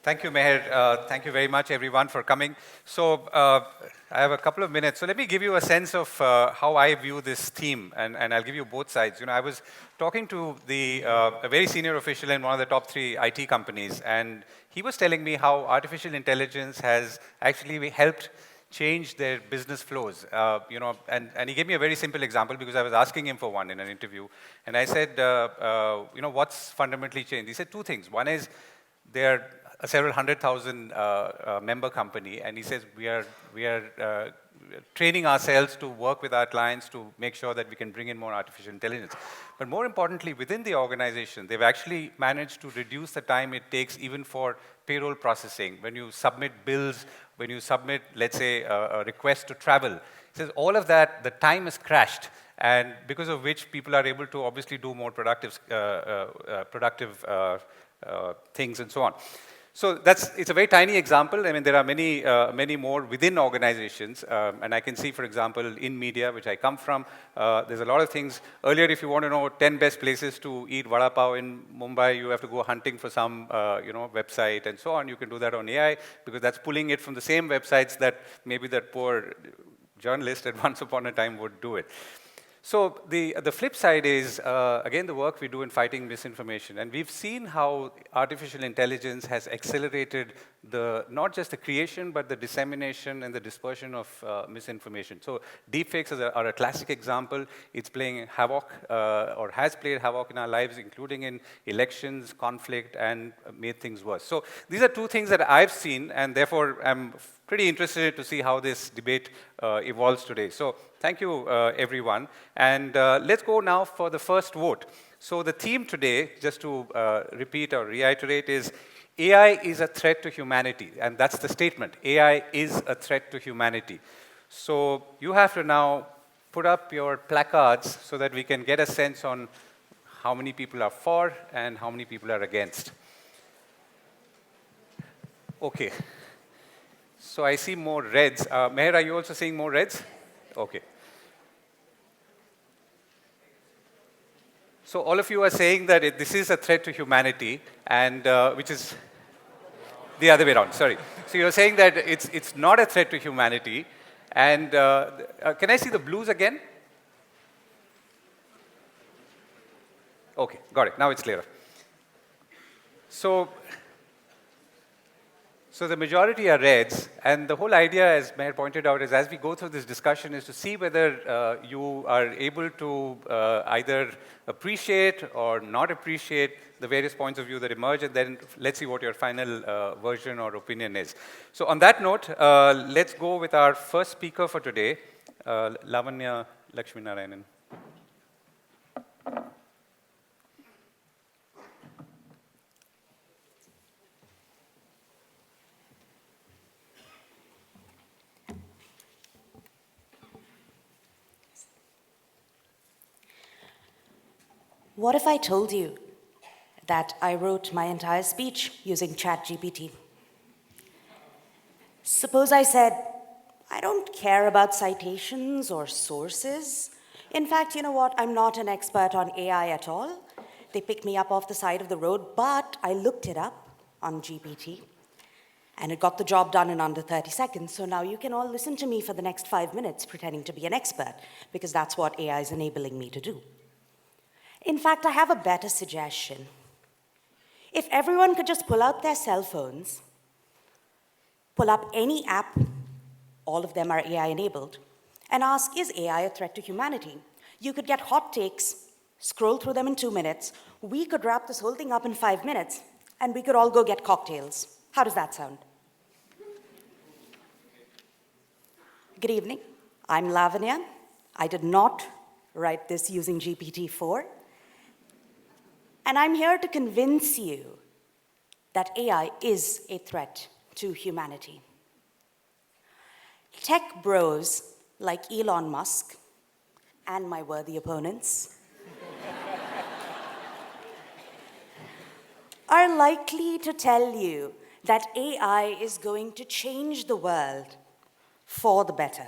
Thank you, Meher. Thank you very much, everyone, for coming. So I have a couple of minutes. So let me give you a sense of how I view this theme, and I'll give you both sides. I was talking to a very senior official in one of the top 3 IT companies, and he was telling me how artificial intelligence has actually helped change their business flows. And he gave me a very simple example because I was asking him for one in an interview, and I said, what's fundamentally changed? He said 2 things. One is they're a several 100,000 member company, and he says we are training ourselves to work with our clients to make sure that we can bring in more artificial intelligence. But more importantly, within the organization, they've actually managed to reduce the time it takes even for payroll processing. When you submit bills, when you submit, let's say, a request to travel, he says all of that, the time is crashed, and because of which people are able to obviously do more productive things and so on. So it's a very tiny example. I mean, there are many more within organizations. And I can see, for example, in media, which I come from, there's a lot of things. Earlier, if you want to know 10 best places to eat vada pav in Mumbai, you have to go hunting for some website and so on. You can do that on AI because that's pulling it from the same websites that maybe that poor journalist at once upon a time would do it. So the flip side is, again, the work we do in fighting misinformation. And we've seen how artificial intelligence has accelerated not just the creation, but the dissemination and the dispersion of misinformation. So deepfakes are a classic example. It's playing havoc, or has played havoc in our lives, including in elections, conflict, and made things worse. So these are 2 things that I've seen, and therefore I'm pretty interested to see how this debate evolves today. So thank you, everyone. And let's go now for the first vote. So the theme today, just to repeat or reiterate, is AI is a threat to humanity. And that's the statement. AI is a threat to humanity. So you have to now put up your placards so that we can get a sense on how many people are for and how many people are against. Okay. So I see more reds. Meher, are you also seeing more reds? Okay. So all of you are saying that this is a threat to humanity, and which is the other way around, sorry. So you're saying that it's not a threat to humanity, and can I see the blues again? Okay, got it. Now it's clearer. So the majority are reds, and the whole idea, as Meher pointed out, is as we go through this discussion is to see whether you are able to either appreciate or not appreciate the various points of view that emerge, and then let's see what your final version or opinion is. So on that note, let's go with our first speaker for today, Lavanya Lakshminarayanan. What if I told you that I wrote my entire speech using ChatGPT? Suppose I said, I don't care about citations or sources. In fact, you know what? I'm not an expert on AI at all. They picked me up off the side of the road, but I looked it up on GPT, and it got the job done in under 30 seconds. So now you can all listen to me for the next 5 minutes pretending to be an expert, because that's what AI is enabling me to do. In fact, I have a better suggestion. If everyone could just pull out their cell phones, pull up any app, all of them are AI enabled, and ask, is AI a threat to humanity? You could get hot takes, scroll through them in 2 minutes, we could wrap this whole thing up in 5 minutes, and we could all go get cocktails. How does that sound? Good evening, I'm Lavanya. I did not write this using GPT-4. And I'm here to convince you that AI is a threat to humanity. Tech bros like Elon Musk and my worthy opponents are likely to tell you that AI is going to change the world for the better.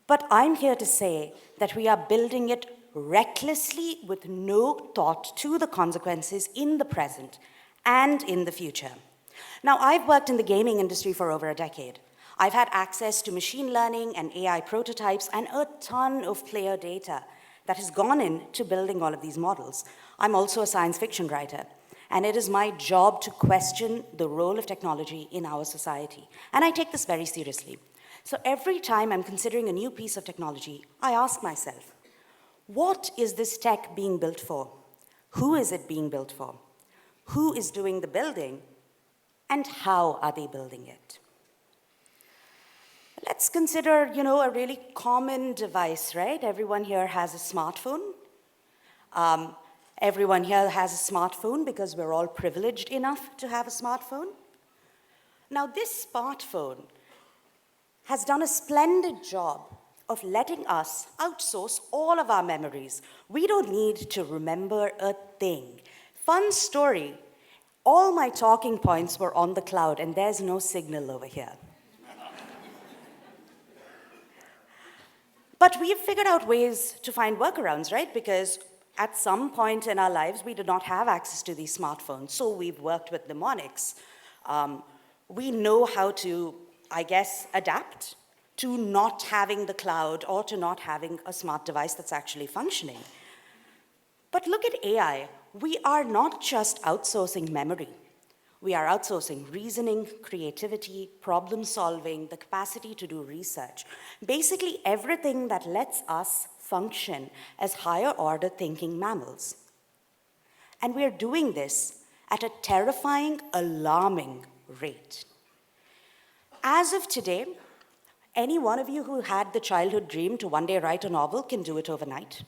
But I'm here to say that we are building it recklessly with no thought to the consequences in the present and in the future. Now, I've worked in the gaming industry for over a decade. I've had access to machine learning and AI prototypes and a ton of player data that has gone into building all of these models. I'm also a science fiction writer, and it is my job to question the role of technology in our society. And I take this very seriously. So every time I'm considering a new piece of technology, I ask myself, what is this tech being built for? Who is it being built for? Who is doing the building? And how are they building it? Let's consider, a really common device, right? Everyone here has a smartphone. Everyone here has a smartphone because we're all privileged enough to have a smartphone. Now, this smartphone has done a splendid job of letting us outsource all of our memories. We don't need to remember a thing. Fun story, all my talking points were on the cloud, and there's no signal over here. But we've figured out ways to find workarounds, right? Because at some point in our lives, we did not have access to these smartphones, so we've worked with mnemonics. We know how to, I guess, adapt to not having the cloud or to not having a smart device that's actually functioning. But look at AI. We are not just outsourcing memory. We are outsourcing reasoning, creativity, problem solving, the capacity to do research. Basically everything that lets us function as higher order thinking mammals. And we're doing this at a terrifying, alarming rate. As of today, any one of you who had the childhood dream to one day write a novel can do it overnight.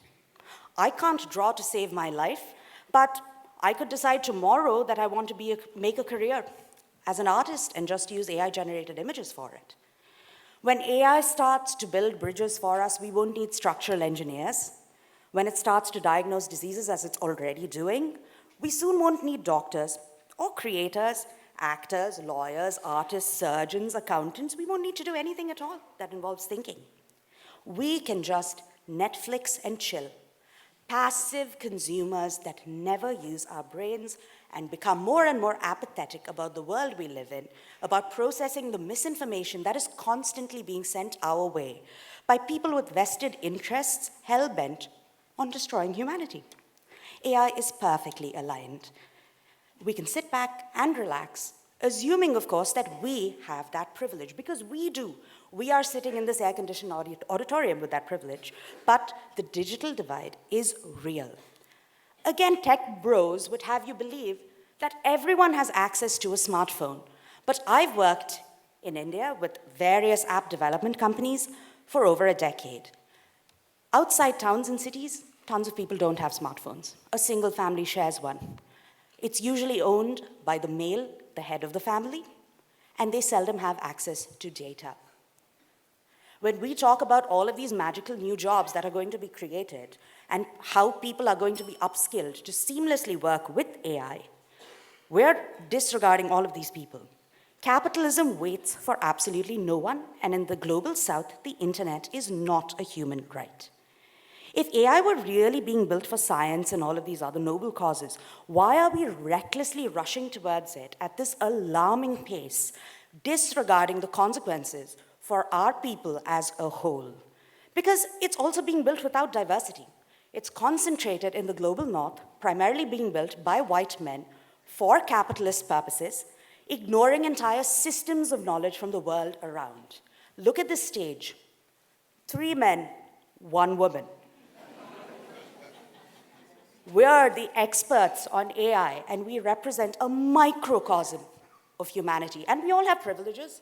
I can't draw to save my life, but I could decide tomorrow that I want to make a career as an artist and just use AI-generated images for it. When AI starts to build bridges for us, we won't need structural engineers. When it starts to diagnose diseases, as it's already doing, we soon won't need doctors or creators, actors, lawyers, artists, surgeons, accountants. We won't need to do anything at all that involves thinking. We can just Netflix and chill. Passive consumers that never use our brains and become more and more apathetic about the world we live in, about processing the misinformation that is constantly being sent our way by people with vested interests hell-bent on destroying humanity. AI is perfectly aligned. We can sit back and relax, assuming, of course, that we have that privilege, because we do. We are sitting in this air-conditioned auditorium with that privilege, but the digital divide is real. Again, tech bros would have you believe that everyone has access to a smartphone, but I've worked in India with various app development companies for over a decade. Outside towns and cities, tons of people don't have smartphones. A single family shares one. It's usually owned by the male, the head of the family, and they seldom have access to data. When we talk about all of these magical new jobs that are going to be created and how people are going to be upskilled to seamlessly work with AI, we're disregarding all of these people. Capitalism waits for absolutely no one, and in the global south, the internet is not a human right. If AI were really being built for science and all of these other noble causes, why are we recklessly rushing towards it at this alarming pace, disregarding the consequences for our people as a whole? Because it's also being built without diversity. It's concentrated in the global north, primarily being built by white men for capitalist purposes, ignoring entire systems of knowledge from the world around. Look at this stage. 3 men, 1 woman. We're the experts on AI, and we represent a microcosm of humanity. And we all have privileges: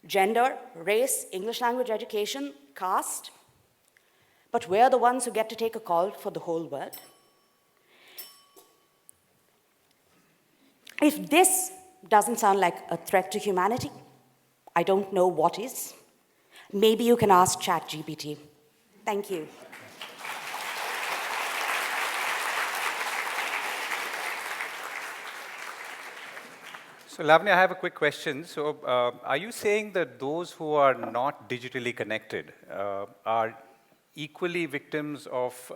gender, race, English language education, caste. But we're the ones who get to take a call for the whole world. If this doesn't sound like a threat to humanity, I don't know what is. Maybe you can ask ChatGPT. Thank you. So Lavanya, I have a quick question. So are you saying that those who are not digitally connected are equally victims of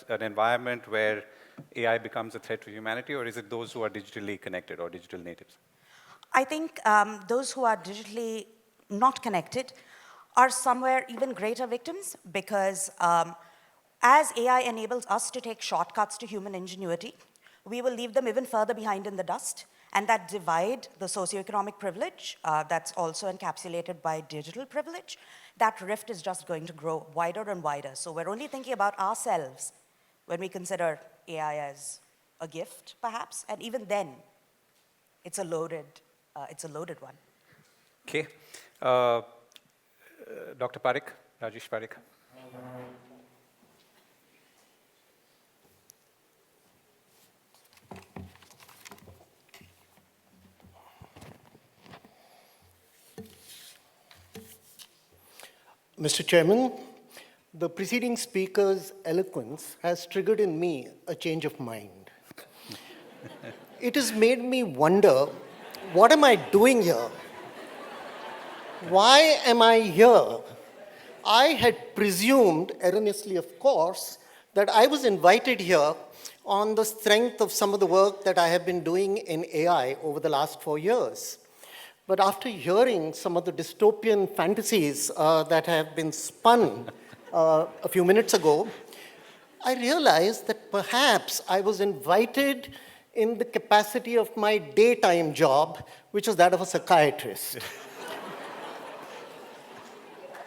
an environment where AI becomes a threat to humanity, or is it those who are digitally connected or digital natives? I think those who are digitally not connected are somewhere even greater victims because as AI enables us to take shortcuts to human ingenuity, we will leave them even further behind in the dust. And that divide, the socioeconomic privilege that's also encapsulated by digital privilege, that rift is just going to grow wider and wider. So we're only thinking about ourselves when we consider AI as a gift, perhaps, and even then, it's a loaded one. Okay. Dr. Parekh, Rajesh Parekh. Mr. Chairman, the preceding speaker's eloquence has triggered in me a change of mind. It has made me wonder, what am I doing here? Why am I here? I had presumed, erroneously of course, that I was invited here on the strength of some of the work that I have been doing in AI over the last 4 years. But after hearing some of the dystopian fantasies that have been spun a few minutes ago, I realized that perhaps I was invited in the capacity of my daytime job, which is that of a psychiatrist.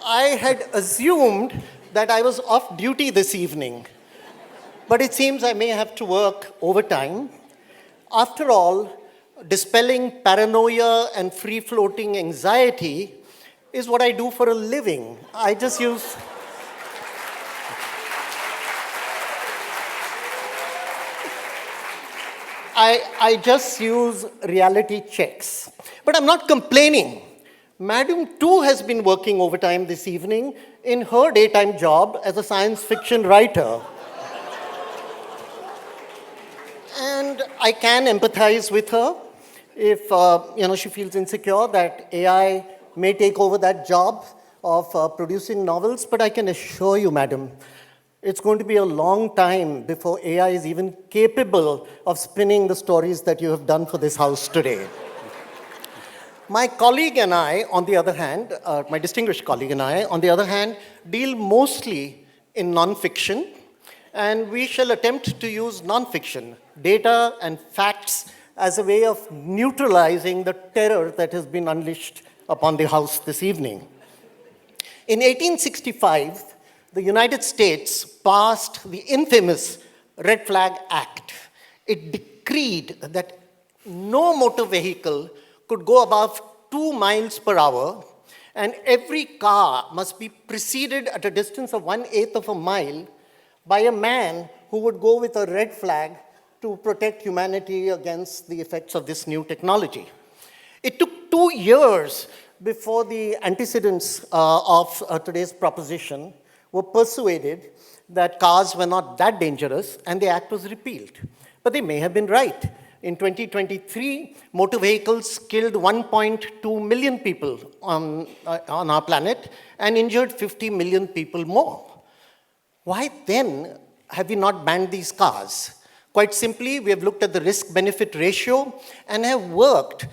I had assumed that I was off duty this evening, but it seems I may have to work overtime. After all, dispelling paranoia and free-floating anxiety is what I do for a living. I just use reality checks. But I'm not complaining. Madam too has been working overtime this evening in her daytime job as a science fiction writer. And I can empathize with her if she feels insecure that AI may take over that job of producing novels. But I can assure you, madam, it's going to be a long time before AI is even capable of spinning the stories that you have done for this house today. My colleague and I, on the other hand, my distinguished colleague and I, on the other hand, deal mostly in nonfiction, and we shall attempt to use nonfiction, data and facts as a way of neutralizing the terror that has been unleashed upon the House this evening. In 1865, the United States passed the infamous Red Flag Act. It decreed that no motor vehicle could go above 2 miles per hour, and every car must be preceded at a distance of 1/8 of a mile by a man who would go with a red flag to protect humanity against the effects of this new technology. It took 2 years before the antecedents of today's proposition were persuaded that cars were not that dangerous, and the act was repealed. But they may have been right. In 2023, motor vehicles killed 1.2 million people on our planet and injured 50 million people more. Why then have we not banned these cars? Quite simply, we have looked at the risk-benefit ratio and have worked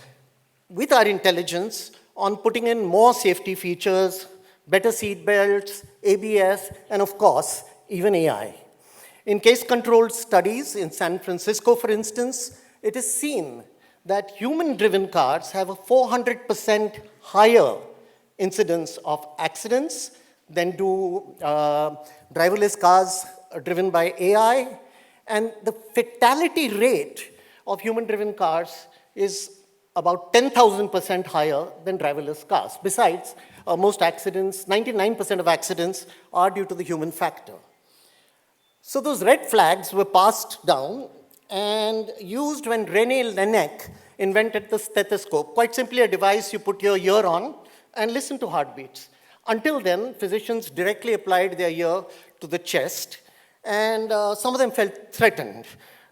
with our intelligence on putting in more safety features, better seat belts, ABS, and of course, even AI. In case-controlled studies in San Francisco, for instance, it is seen that human-driven cars have a 400% higher incidence of accidents than do driverless cars driven by AI, and the fatality rate of human-driven cars is about 10,000% higher than driverless cars. Besides, most accidents, 99% of accidents, are due to the human factor. So those red flags were passed down and used when René Laennec invented the stethoscope, quite simply a device you put your ear on and listen to heartbeats. Until then, physicians directly applied their ear to the chest, and some of them felt threatened.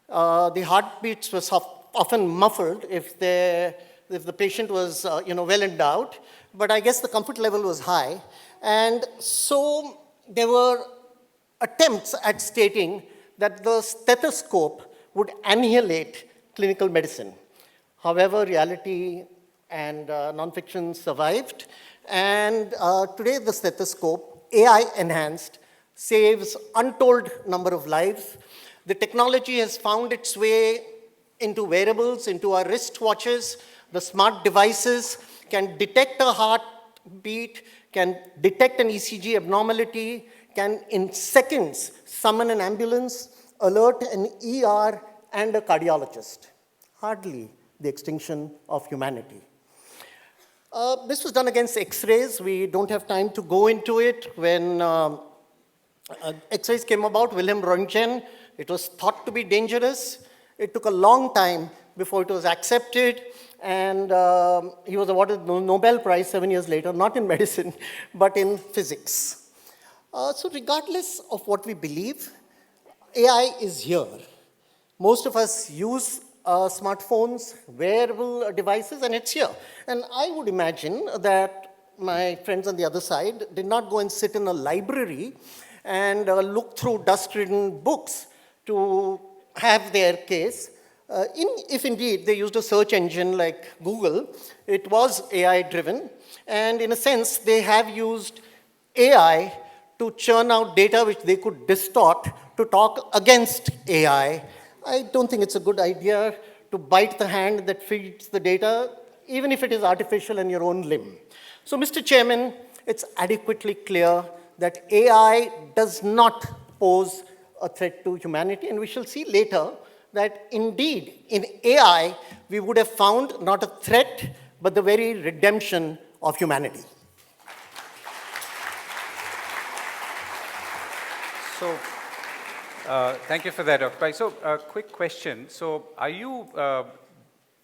The heartbeats were often muffled if the patient was well endowed, but I guess the comfort level was high. And so there were attempts at stating that the stethoscope would annihilate clinical medicine. However, reality and nonfiction survived, and today the stethoscope, AI enhanced, saves untold number of lives. The technology has found its way into wearables, into our wristwatches. The smart devices can detect a heartbeat, can detect an ECG abnormality, can in seconds summon an ambulance, alert an ER and a cardiologist. Hardly the extinction of humanity. This was done against X-rays. We don't have time to go into it. When X-rays came about, Wilhelm Röntgen, it was thought to be dangerous. It took a long time before it was accepted, and he was awarded the Nobel Prize 7 years later, not in medicine, but in physics. So regardless of what we believe, AI is here. Most of us use smartphones, wearable devices, and it's here. And I would imagine that my friends on the other side did not go and sit in a library and look through dust-ridden books to have their case. If indeed they used a search engine like Google, it was AI-driven. And in a sense, they have used AI to churn out data which they could distort to talk against AI. I don't think it's a good idea to bite the hand that feeds the data, even if it is artificial and your own limb. So, Mr. Chairman, it's adequately clear that AI does not pose a threat to humanity, and we shall see later that indeed in AI we would have found not a threat but the very redemption of humanity. So, thank you for that, Dr. Pai. So, quick question. So, are you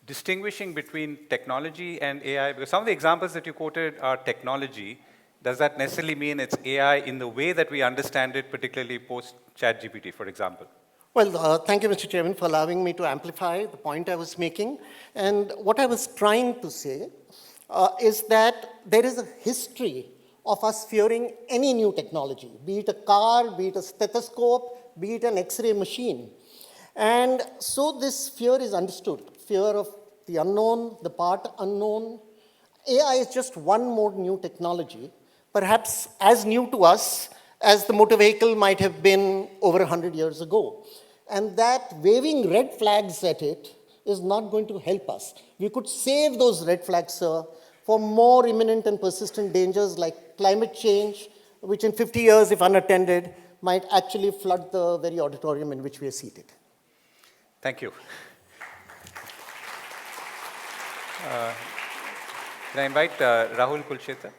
distinguishing between technology and AI? Because some of the examples that you quoted are technology. Does that necessarily mean it's AI in the way that we understand it, particularly post-ChatGPT, for example? Well, thank you, Mr. Chairman, for allowing me to amplify the point I was making. And what I was trying to say is that there is a history of us fearing any new technology, be it a car, be it a stethoscope, be it an X-ray machine. And so this fear is understood, fear of the unknown, the part unknown. AI is just one more new technology, perhaps as new to us as the motor vehicle might have been over 100 years ago. And that waving red flags at it is not going to help us. We could save those red flags, sir, for more imminent and persistent dangers like climate change, which in 50 years, if unattended, might actually flood the very auditorium in which we are seated. Thank you. Can I invite Rahul Kulsheta?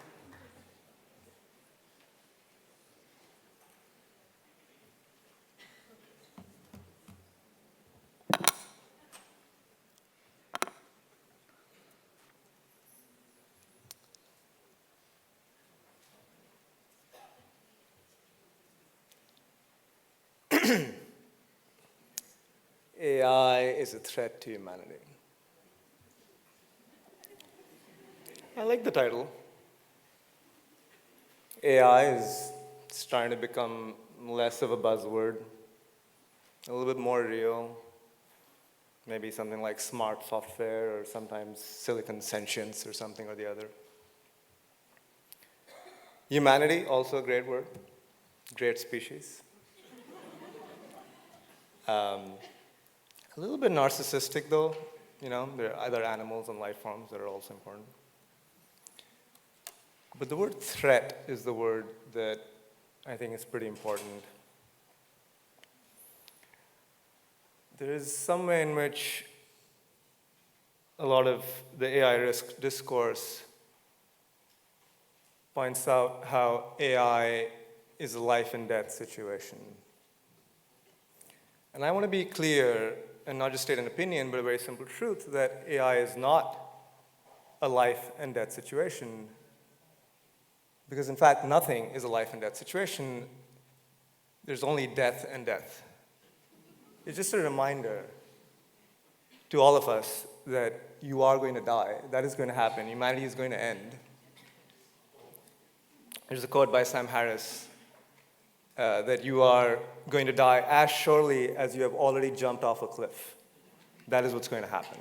AI is a threat to humanity. I like the title. AI is starting to become less of a buzzword, a little bit more real. Maybe something like smart software or sometimes silicon sentience or something or the other. Humanity, also a great word, great species. A little bit narcissistic though, you know, there are other animals and life forms that are also important. But the word threat is the word that I think is pretty important. There is some way in which a lot of the AI risk discourse points out how AI is a life and death situation. And I want to be clear and not just state an opinion, but a very simple truth that AI is not a life and death situation. Because in fact, nothing is a life and death situation. There's only death and death. It's just a reminder to all of us that you are going to die. That is going to happen. Humanity is going to end. There's a quote by Sam Harris that you are going to die as surely as you have already jumped off a cliff. That is what's going to happen.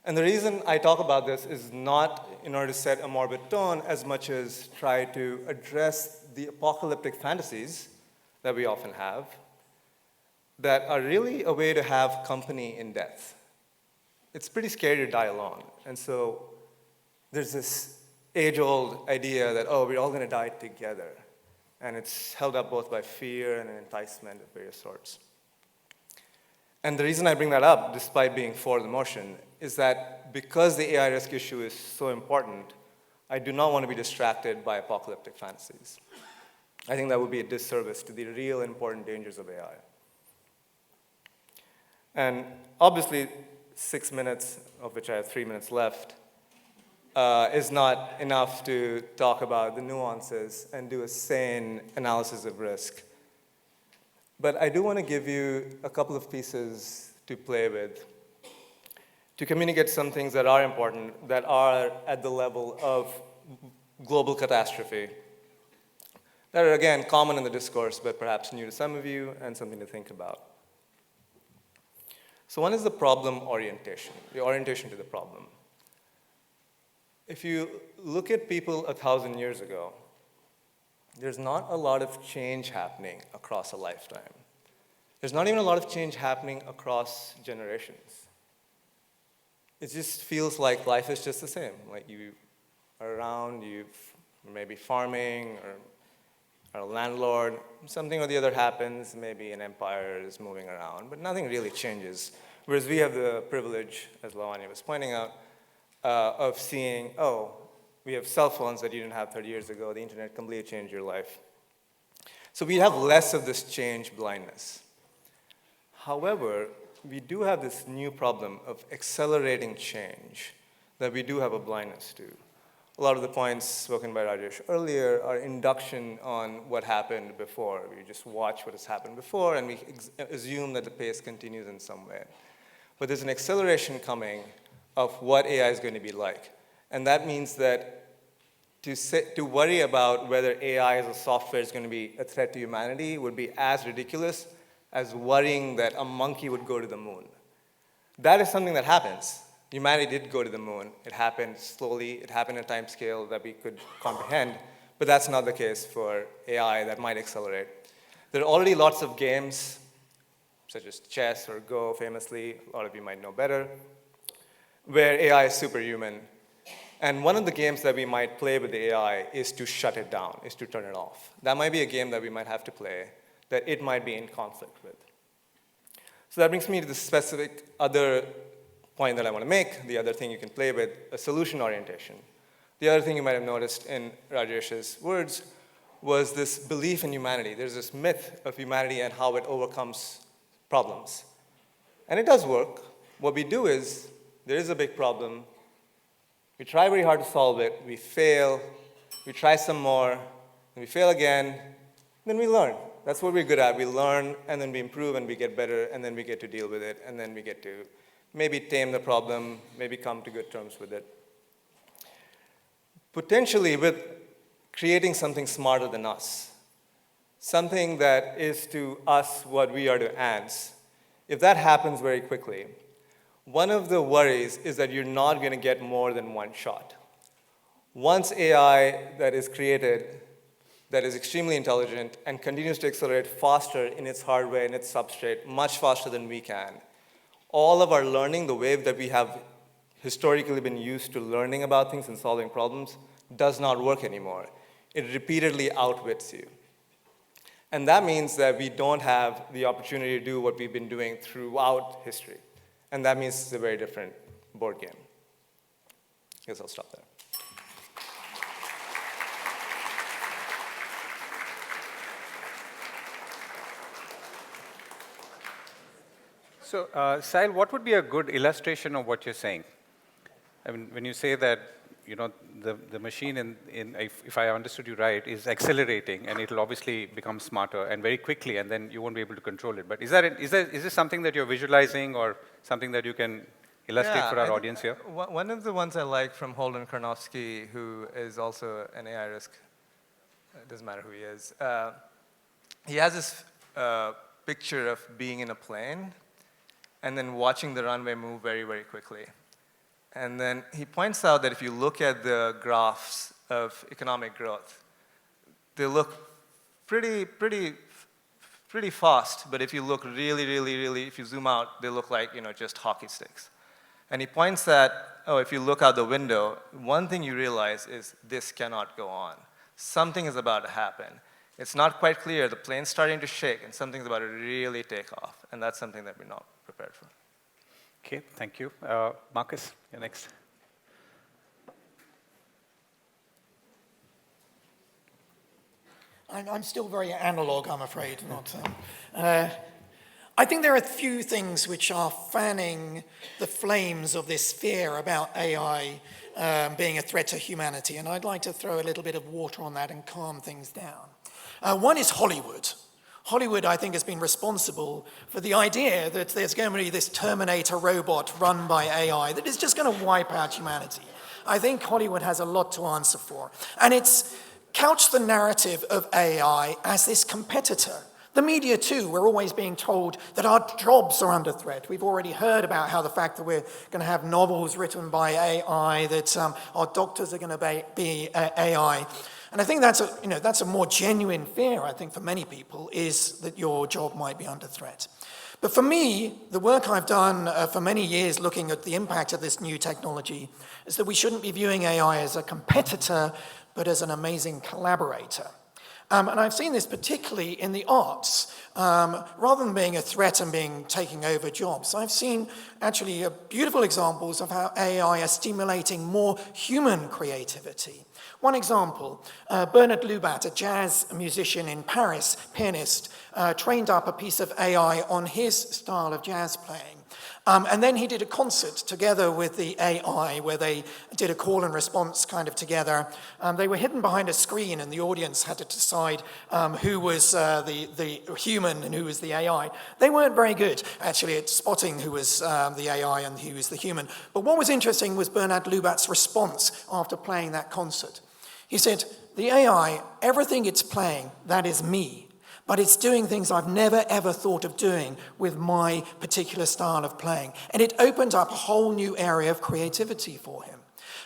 And the reason I talk about this is not in order to set a morbid tone as much as try to address the apocalyptic fantasies that we often have that are really a way to have company in death. It's pretty scary to die alone. And so there's this age-old idea that, oh, we're all going to die together. And it's held up both by fear and an enticement of various sorts. And the reason I bring that up, despite being for the motion, is that because the AI risk issue is so important, I do not want to be distracted by apocalyptic fantasies. I think that would be a disservice to the real important dangers of AI. And obviously, 6 minutes, of which I have 3 minutes left, is not enough to talk about the nuances and do a sane analysis of risk. But I do want to give you a couple of pieces to play with to communicate some things that are important, that are at the level of global catastrophe, that are, again, common in the discourse, but perhaps new to some of you and something to think about. So one is the problem orientation, the orientation to the problem. If you look at people 1,000 years ago, there's not a lot of change happening across a lifetime. There's not even a lot of change happening across generations. It just feels like life is just the same. Like you are around, you may be farming or are a landlord, something or the other happens, maybe an empire is moving around, but nothing really changes. Whereas we have the privilege, as Lavanya was pointing out, of seeing, oh, we have cell phones that you didn't have 30 years ago. The internet completely changed your life. So we have less of this change blindness. However, we do have this new problem of accelerating change that we do have a blindness to. A lot of the points spoken by Rajesh earlier are induction on what happened before. We just watch what has happened before, and we assume that the pace continues in some way. But there's an acceleration coming of what AI is going to be like. And that means that to worry about whether AI as a software is going to be a threat to humanity would be as ridiculous as worrying that a monkey would go to the moon. That is something that happens. Humanity did go to the moon. It happened slowly. It happened at a time scale that we could comprehend. But that's not the case for AI that might accelerate. There are already lots of games, such as chess or Go, famously. A lot of you might know better, where AI is superhuman. And one of the games that we might play with the AI is to shut it down, is to turn it off. That might be a game that we might have to play that it might be in conflict with. So that brings me to the specific other point that I want to make, the other thing you can play with, a solution orientation. The other thing you might have noticed in Rajesh's words was this belief in humanity. There's this myth of humanity and how it overcomes problems. And it does work. What we do is, there is a big problem. We try very hard to solve it. We fail. We try some more. And we fail again. Then we learn. That's what we're good at. We learn, and then we improve, and we get better, and then we get to deal with it, and then we get to maybe tame the problem, maybe come to good terms with it. Potentially with creating something smarter than us, something that is to us what we are to ants. If that happens very quickly, one of the worries is that you're not going to get more than one shot. Once AI that is created, that is extremely intelligent and continues to accelerate faster in its hardware and its substrate, much faster than we can, all of our learning, the way that we have historically been used to learning about things and solving problems, does not work anymore. It repeatedly outwits you. And that means that we don't have the opportunity to do what we've been doing throughout history. And that means it's a very different board game. I guess I'll stop there. So, Sahil, what would be a good illustration of what you're saying? I mean, when you say that, you know, the machine, if I understood you right, is accelerating, and it'll obviously become smarter and very quickly, and then you won't be able to control it. But is this something that you're visualizing, or something that you can illustrate for our audience here? One of the ones I like from Holden Karnofsky, who is also an AI risk, it doesn't matter who he is, he has this picture of being in a plane and then watching the runway move very, very quickly. And then he points out that if you look at the graphs of economic growth, they look pretty fast, but if you look really, if you zoom out, they look like, just hockey sticks. And he points that, if you look out the window, one thing you realize is this cannot go on. Something is about to happen. It's not quite clear, the plane's starting to shake, and something's about to really take off, and that's something that we're not prepared for. Okay, thank you. Marcus, you're next. I'm still very analog, I'm afraid. I think there are a few things which are fanning the flames of this fear about AI being a threat to humanity, and I'd like to throw a little bit of water on that and calm things down. One is Hollywood. Hollywood, I think, has been responsible for the idea that there's going to be this Terminator robot run by AI that is just going to wipe out humanity. I think Hollywood has a lot to answer for. And it's couched the narrative of AI as this competitor. The media, too, we're always being told that our jobs are under threat. We've already heard about how the fact that we're going to have novels written by AI, that our doctors are going to be AI. And I think that's a more genuine fear, I think, for many people, is that your job might be under threat. But for me, the work I've done for many years looking at the impact of this new technology is that we shouldn't be viewing AI as a competitor, but as an amazing collaborator. And I've seen this particularly in the arts. Rather than being a threat and taking over jobs, I've seen actually beautiful examples of how AI is stimulating more human creativity. One example, Bernard Lubat, a jazz musician in Paris, pianist, trained up a piece of AI on his style of jazz playing. And then he did a concert together with the AI where they did a call and response kind of together. They were hidden behind a screen and the audience had to decide who was the human and who was the AI. They weren't very good, actually, at spotting who was the AI and who was the human. But what was interesting was Bernard Lubat's response after playing that concert. He said, the AI, everything it's playing, that is me. But it's doing things I've never, ever thought of doing with my particular style of playing. And it opened up a whole new area of creativity for him.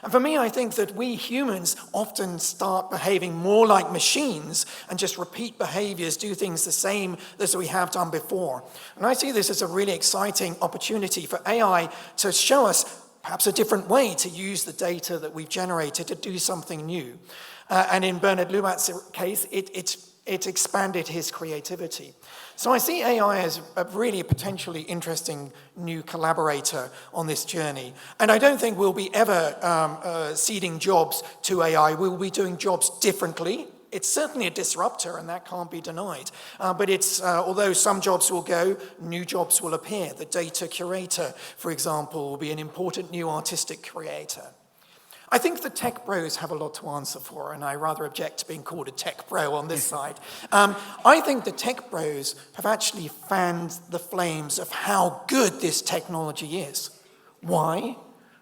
And for me, I think that we humans often start behaving more like machines and just repeat behaviors, do things the same as we have done before. And I see this as a really exciting opportunity for AI to show us perhaps a different way to use the data that we've generated to do something new. And in Bernard Lubat's case, it expanded his creativity. So I see AI as a really potentially interesting new collaborator on this journey. And I don't think we'll be ever ceding jobs to AI. We'll be doing jobs differently. It's certainly a disruptor, and that can't be denied. But although some jobs will go, new jobs will appear. The data curator, for example, will be an important new artistic creator. I think the tech bros have a lot to answer for, and I rather object to being called a tech bro on this side. I think the tech bros have actually fanned the flames of how good this technology is. Why?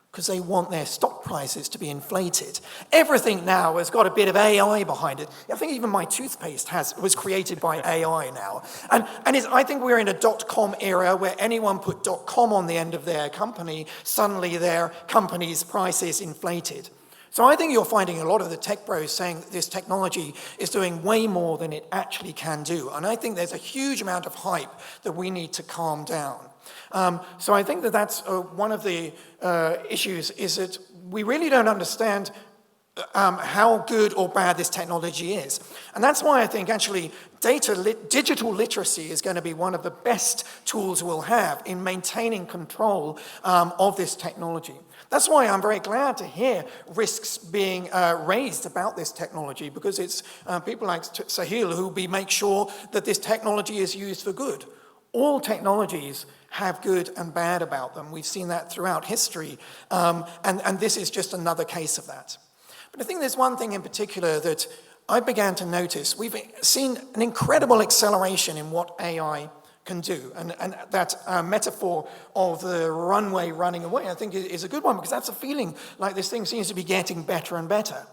Because they want their stock prices to be inflated. Everything now has got a bit of AI behind it. I think even my toothpaste was created by AI now. And I think we're in a .com era where anyone put .com on the end of their company, suddenly their company's price is inflated. So I think you're finding a lot of the tech bros saying that this technology is doing way more than it actually can do. And I think there's a huge amount of hype that we need to calm down. So I think that that's one of the issues, is that we really don't understand how good or bad this technology is. And that's why I think actually digital literacy is going to be one of the best tools we'll have in maintaining control of this technology. That's why I'm very glad to hear risks being raised about this technology, because it's people like Sahil who make sure that this technology is used for good. All technologies have good and bad about them. We've seen that throughout history, and this is just another case of that. But I think there's one thing in particular that I began to notice. We've seen an incredible acceleration in what AI can do, and that metaphor of the runway running away, I think, is a good one, because that's a feeling like this thing seems to be getting better and better.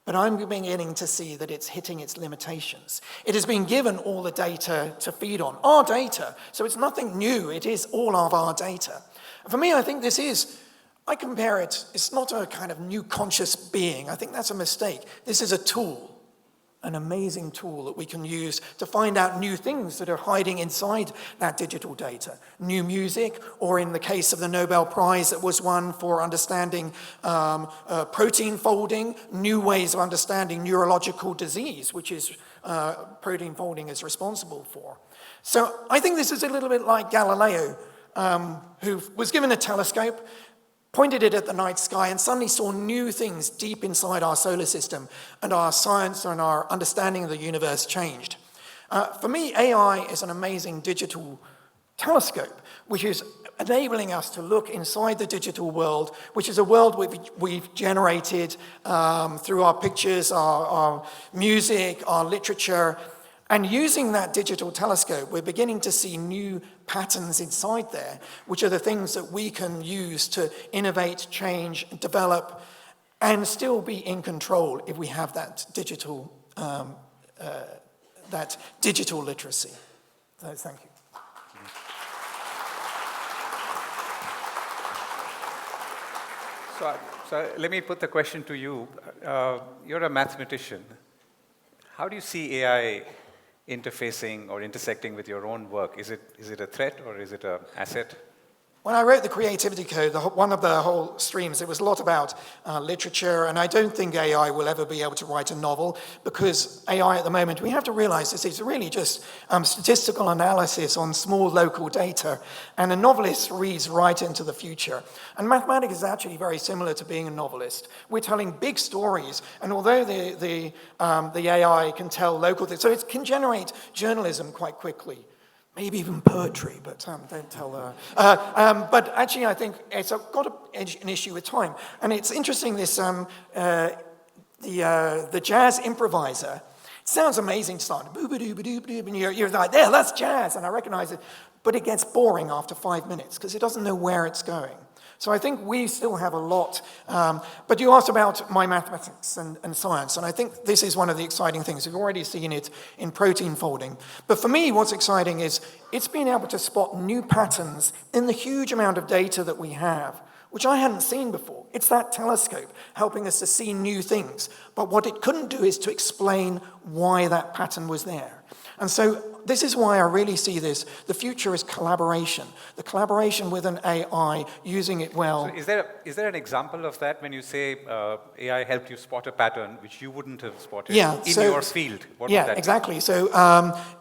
But I'm beginning to see that it's hitting its limitations. It has been given all the data to feed on, our data. So it's nothing new, it is all of our data. For me, I think I compare it, it's not a kind of new conscious being. I think that's a mistake. This is a tool, an amazing tool that we can use to find out new things that are hiding inside that digital data. New music, or in the case of the Nobel Prize that was won for understanding protein folding, new ways of understanding neurological disease, which is protein folding is responsible for. So I think this is a little bit like Galileo, who was given a telescope, pointed it at the night sky, and suddenly saw new things deep inside our solar system, and our science and our understanding of the universe changed. For me, AI is an amazing digital telescope, which is enabling us to look inside the digital world, which is a world we've generated through our pictures, our music, our literature. And using that digital telescope, we're beginning to see new patterns inside there, which are the things that we can use to innovate, change, develop, and still be in control if we have that digital literacy. So thank you. So let me put the question to you. You're a mathematician. How do you see AI interfacing or intersecting with your own work? Is it a threat or is it an asset? When I wrote the creativity code, one of the whole streams, it was a lot about literature, and I don't think AI will ever be able to write a novel, because AI at the moment, we have to realize this is really just statistical analysis on small local data, and a novelist reads right into the future. And mathematics is actually very similar to being a novelist. We're telling big stories, and although the AI can tell local things, so it can generate journalism quite quickly. Maybe even poetry, but don't tell her. But actually, I think it's got an issue with time. And it's interesting, this the jazz improviser. It sounds amazing to start, boo-ba-doo-ba-doo-ba-doo, and you're like, there, that's jazz, and I recognize it. But it gets boring after 5 minutes, because it doesn't know where it's going. So I think we still have a lot. But you asked about my mathematics and science, and I think this is one of the exciting things. We've already seen it in protein folding. But for me, what's exciting is it's being able to spot new patterns in the huge amount of data that we have, which I hadn't seen before. It's that telescope helping us to see new things. But what it couldn't do is to explain why that pattern was there. And so this is why I really see this. The future is collaboration. The collaboration with an AI, using it well. So is there an example of that when you say AI helped you spot a pattern which you wouldn't have spotted in your field? What yeah, would that exactly. be? So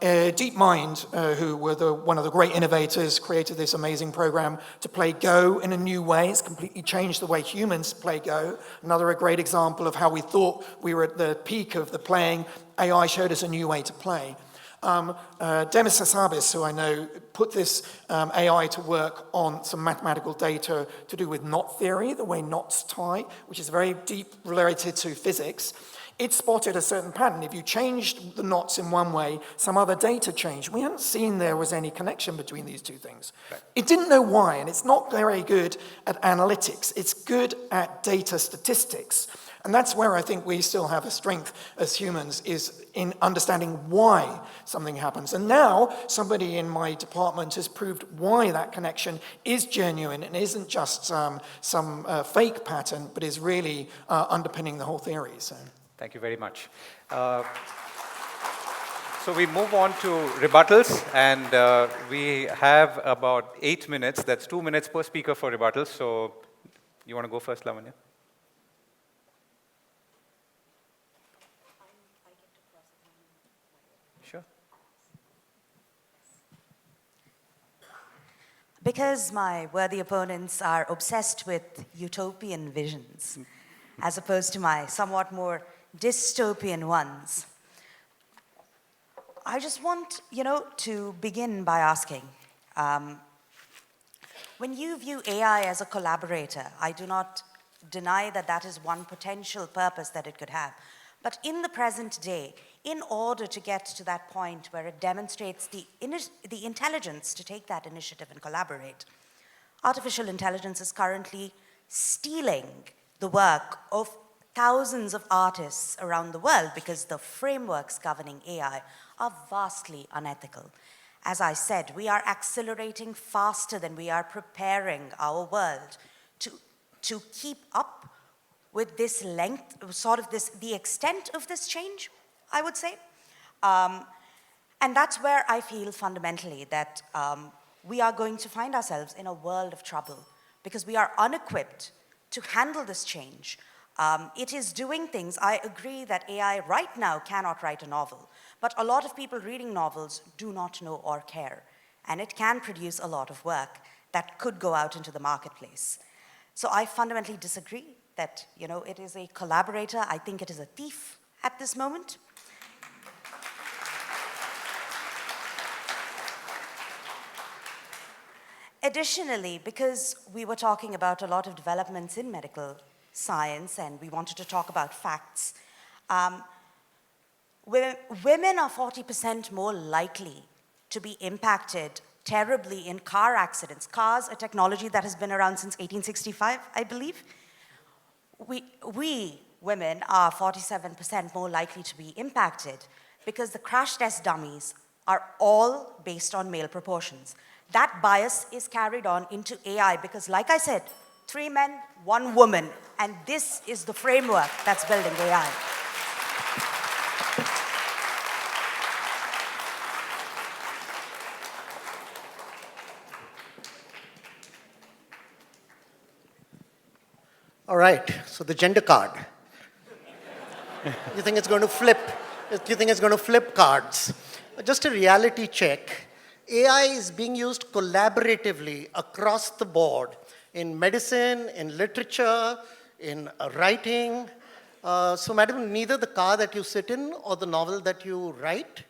DeepMind, who were one of the great innovators, created this amazing program to play Go in a new way. It's completely changed the way humans play Go. Another great example of how we thought we were at the peak of the playing. AI showed us a new way to play. Demis Hassabis, who I know, put this AI to work on some mathematical data to do with knot theory, the way knots tie, which is very deep related to physics. It spotted a certain pattern. If you changed the knots in one way, some other data changed. We hadn't seen there was any connection between these two things. Right. It didn't know why, and it's not very good at analytics. It's good at data statistics. And that's where I think we still have a strength as humans, is in understanding why something happens. And now somebody in my department has proved why that connection is genuine and isn't just some fake pattern, but is really underpinning the whole theory. So. Thank you very much. So we move on to rebuttals, and we have about 8 minutes. That's 2 minutes per speaker for rebuttals. So you want to go first, Lavanya? Sure. Because my worthy opponents are obsessed with utopian visions, as opposed to my somewhat more dystopian ones, I just want, to begin by asking, when you view AI as a collaborator, I do not deny that that is one potential purpose that it could have. But in the present day, in order to get to that point where it demonstrates the intelligence to take that initiative and collaborate, artificial intelligence is currently stealing the work of thousands of artists around the world because the frameworks governing AI are vastly unethical. As I said, we are accelerating faster than we are preparing our world to keep up with this length, sort of this, the extent of this change, I would say. And that's where I feel fundamentally that we are going to find ourselves in a world of trouble because we are unequipped to handle this change. It is doing things, I agree that AI right now cannot write a novel, but a lot of people reading novels do not know or care, and it can produce a lot of work that could go out into the marketplace. So I fundamentally disagree that, it is a collaborator. I think it is a thief at this moment. Additionally, because we were talking about a lot of developments in medical science and we wanted to talk about facts, women are 40% more likely to be impacted terribly in car accidents. Cars, a technology that has been around since 1865, I believe. We women are 47% more likely to be impacted because the crash test dummies are all based on male proportions. That bias is carried on into AI because, like I said, 3 men, 1 woman, and this is the framework that's building AI. All right, so the gender card. You think it's going to flip? You think it's going to flip cards? Just a reality check. AI is being used collaboratively across the board in medicine, in literature, in writing. So, madam, neither the car that you sit in or the novel that you write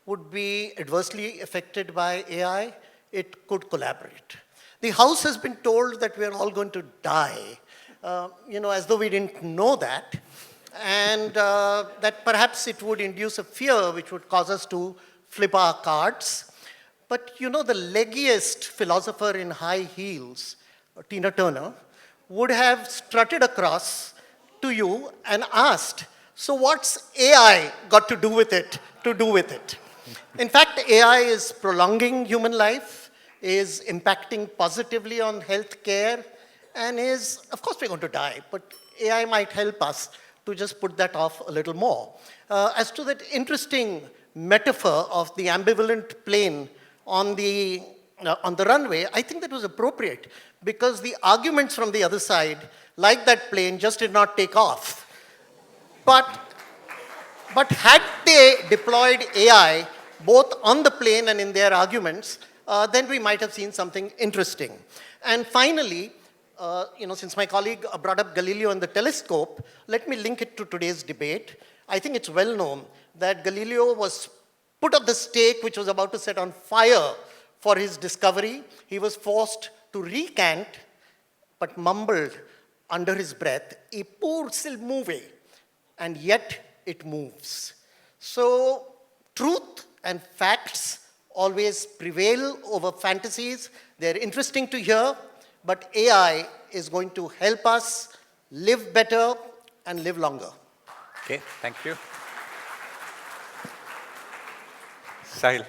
would be adversely affected by AI. It could collaborate. The House has been told that we're all going to die, as though we didn't know that. And that perhaps it would induce a fear which would cause us to flip our cards. But the leggiest philosopher in high heels, Tina Turner, would have strutted across to you and asked, so what's AI got to do with it, In fact, AI is prolonging human life, is impacting positively on healthcare, and of course we're going to die, but AI might help us to just put that off a little more. As to that interesting metaphor of the ambivalent plane on the runway, I think that was appropriate because the arguments from the other side, like that plane, just did not take off. But had they deployed AI both on the plane and in their arguments, then we might have seen something interesting. And finally, since my colleague brought up Galileo and the telescope, let me link it to today's debate. I think it's well known that Galileo was put up the stake which was about to set on fire for his discovery. He was forced to recant, but mumbled under his breath, "Eppur sil move," and yet it moves. So truth and facts always prevail over fantasies. They're interesting to hear, but AI is going to help us live better and live longer. Okay, thank you. Sahil.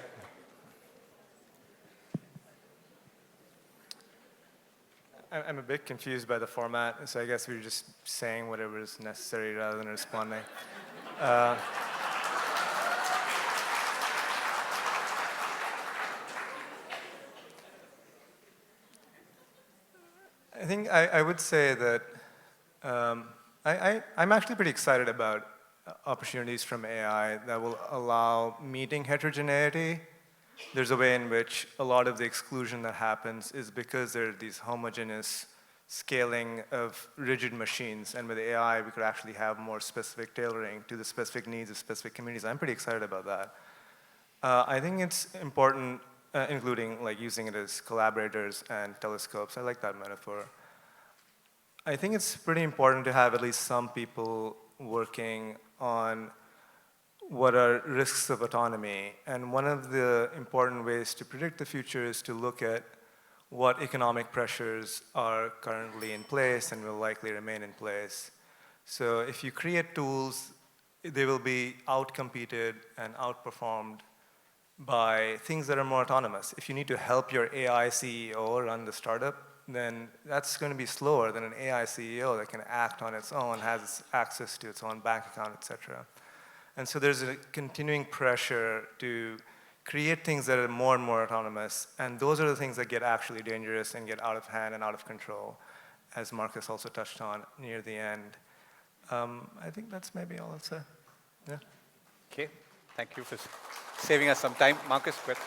I'm a bit confused by the format, so I guess we're just saying whatever is necessary rather than responding. I think I would say that I'm actually pretty excited about opportunities from AI that will allow meeting heterogeneity. There's a way in which a lot of the exclusion that happens is because there are these homogeneous scaling of rigid machines, and with AI we could actually have more specific tailoring to the specific needs of specific communities. I'm pretty excited about that. I think it's important, including like using it as collaborators and telescopes. I like that metaphor. I think it's pretty important to have at least some people working on what are risks of autonomy. And one of the important ways to predict the future is to look at what economic pressures are currently in place and will likely remain in place. So if you create tools, they will be outcompeted and outperformed by things that are more autonomous. If you need to help your AI CEO run the startup, then that's going to be slower than an AI CEO that can act on its own, has access to its own bank account, et cetera. And so there's a continuing pressure to create things that are more and more autonomous, and those are the things that get actually dangerous and get out of hand and out of control, as Marcus also touched on near the end. I think that's maybe all I'll say. Yeah. Okay, thank you for saving us some time. Marcus, quick.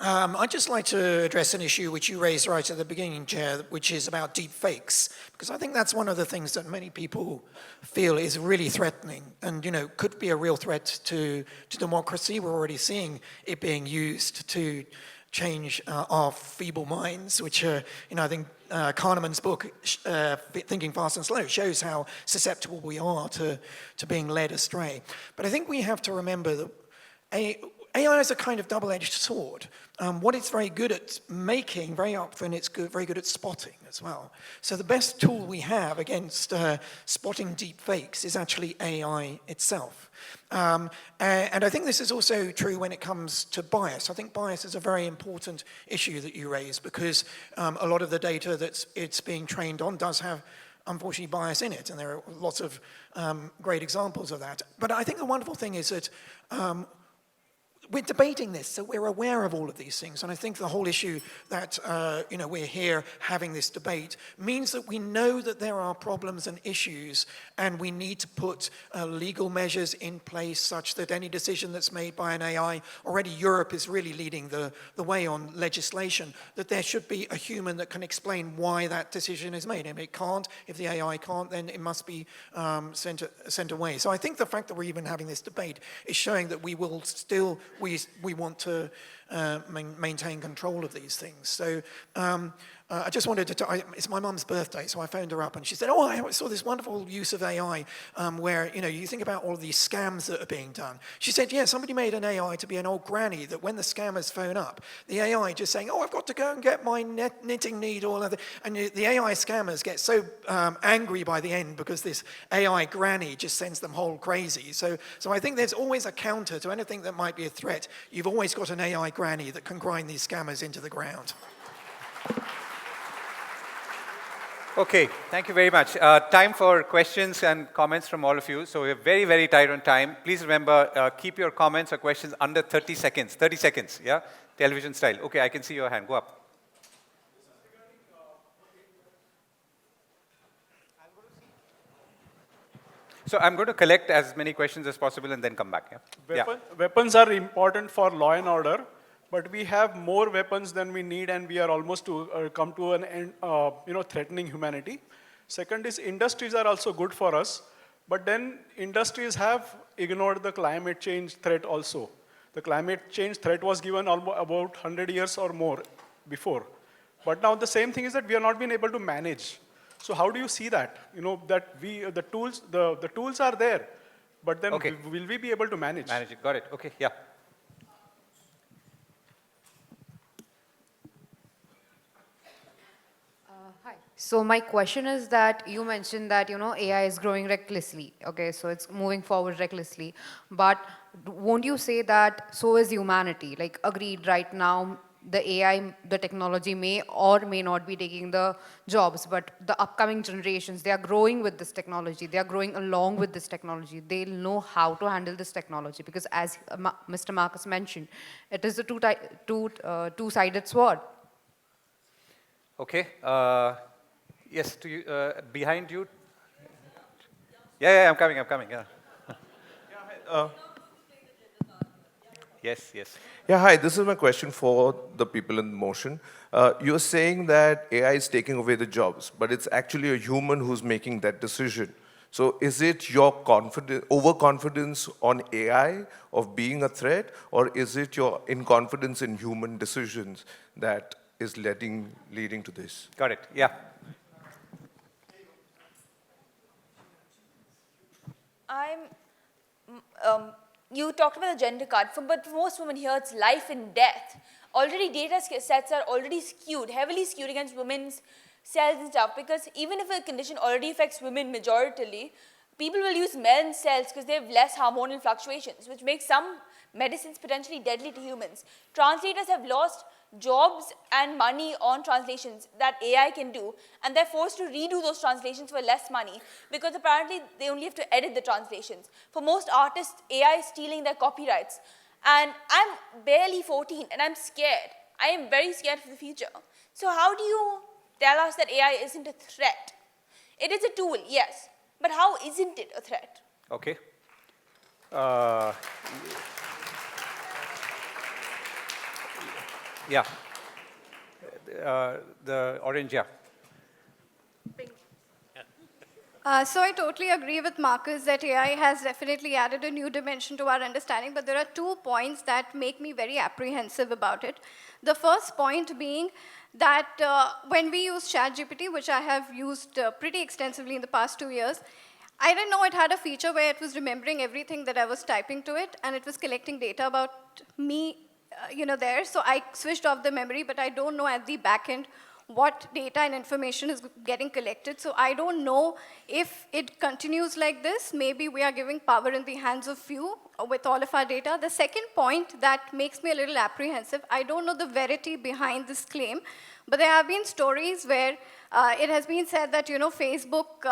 I'd just like to address an issue which you raised right at the beginning, Chair, which is about deep fakes, because I think that's one of the things that many people feel is really threatening and, could be a real threat to democracy. We're already seeing it being used to change our feeble minds, which, I think Kahneman's book, Thinking Fast and Slow, shows how susceptible we are to being led astray. But I think we have to remember that AI is a kind of double-edged sword. What it's very good at making, very often it's very good at spotting as well. So the best tool we have against spotting deep fakes is actually AI itself. And I think this is also true when it comes to bias. I think bias is a very important issue that you raise because a lot of the data that it's being trained on does have, unfortunately, bias in it, and there are lots of great examples of that. But I think the wonderful thing is that we're debating this, so we're aware of all of these things. And I think the whole issue that we're here having this debate means that we know that there are problems and issues, and we need to put legal measures in place such that any decision that's made by an AI, already Europe is really leading the way on legislation, that there should be a human that can explain why that decision is made. If it can't, if the AI can't, then it must be sent away. So I think the fact that we're even having this debate is showing that we will still we want to maintain control of these things. So I just wanted to, it's my mum's birthday, so I phoned her up and she said, oh, I saw this wonderful use of AI where, you think about all of these scams that are being done. She said, yeah, somebody made an AI to be an old granny that when the scammers phone up, the AI just saying, oh, I've got to go and get my knitting needle. And the AI scammers get so angry by the end because this AI granny just sends them whole crazy. So I think there's always a counter to anything that might be a threat. You've always got an AI granny that can grind these scammers into the ground. Okay, thank you very much. Time for questions and comments from all of you. So we're very, very tight on time. Please remember, keep your comments or questions under 30 seconds. 30 seconds, yeah? Television style. Okay, I can see your hand. Go up. So I'm going to collect as many questions as possible and then come back. Yeah? Weapons are important for law and order, but we have more weapons than we need, and we are almost to come to an end, threatening humanity. Second is industries are also good for us, but then industries have ignored the climate change threat also. The climate change threat was given about 100 years or more before. But now the same thing is that we have not been able to manage. So how do you see that? That the tools are there, but then will we be able to manage? Manage it, got it. Okay, yeah. Hi. So my question is that you mentioned that AI is growing recklessly. Okay, so it's moving forward recklessly. But won't you say that so is humanity? Like, agreed, right now the AI, the technology may or may not be taking the jobs, but the upcoming generations, they are growing with this technology. They are growing along with this technology. They'll know how to handle this technology because, as Mr. Marcus mentioned, it is a two-sided sword. Okay. Yes, to you, behind you. Yeah, I'm coming, yeah. Yes. Yeah, hi, this is my question for the people in motion. You're saying that AI is taking away the jobs, but it's actually a human who's making that decision. So is it your overconfidence on AI of being a threat, or is it your inconfidence in human decisions that is leading to this? Got it, yeah. You talked about the gender cut, but for most women here, it's life and death. Already data sets are already skewed, heavily skewed against women's cells and stuff, because even if a condition already affects women majoritarily, people will use men's cells because they have less hormonal fluctuations, which makes some medicines potentially deadly to humans. Translators have lost jobs and money on translations that AI can do, and they're forced to redo those translations for less money because apparently they only have to edit the translations. For most artists, AI is stealing their copyrights. And I'm barely 14 and I'm scared. I am very scared for the future. So how do you tell us that AI isn't a threat? It is a tool, yes, but how isn't it a threat? Okay. Yeah. The orange, yeah. So I totally agree with Marcus that AI has definitely added a new dimension to our understanding, but there are 2 points that make me very apprehensive about it. The first point being that when we use ChatGPT, which I have used pretty extensively in the past 2 years, I didn't know it had a feature where it was remembering everything that I was typing to it, and it was collecting data about me, there. So I switched off the memory, but I don't know at the back end what data and information is getting collected. So I don't know if it continues like this. Maybe we are giving power in the hands of few with all of our data. The second point that makes me a little apprehensive, I don't know the verity behind this claim, but there have been stories where it has been said that, Facebook,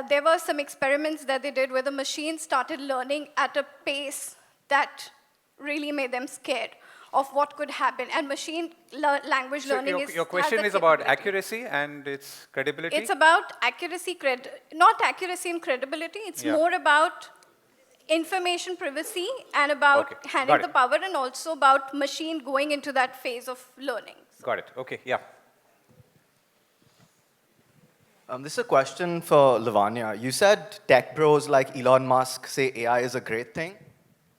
there were some experiments that they did where the machine started learning at a pace that really made them scared of what could happen. And machine language learning is... Your question is about accuracy and its credibility? It's about accuracy, not accuracy and credibility. It's more about information privacy and about handing the power, and also about machine going into that phase of learning. Got it. Okay, yeah. This is a question for Lavanya. You said tech bros like Elon Musk say AI is a great thing.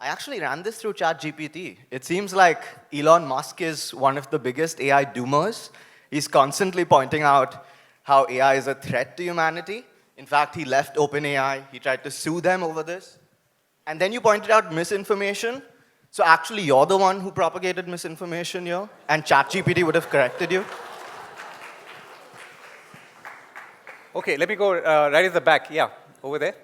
I actually ran this through ChatGPT. It seems like Elon Musk is one of the biggest AI doomers. He's constantly pointing out how AI is a threat to humanity. In fact, he left OpenAI. He tried to sue them over this. And then you pointed out misinformation. So actually, you're the one who propagated misinformation here, and ChatGPT would have corrected you. Okay, let me go right at the back. Yeah, over there.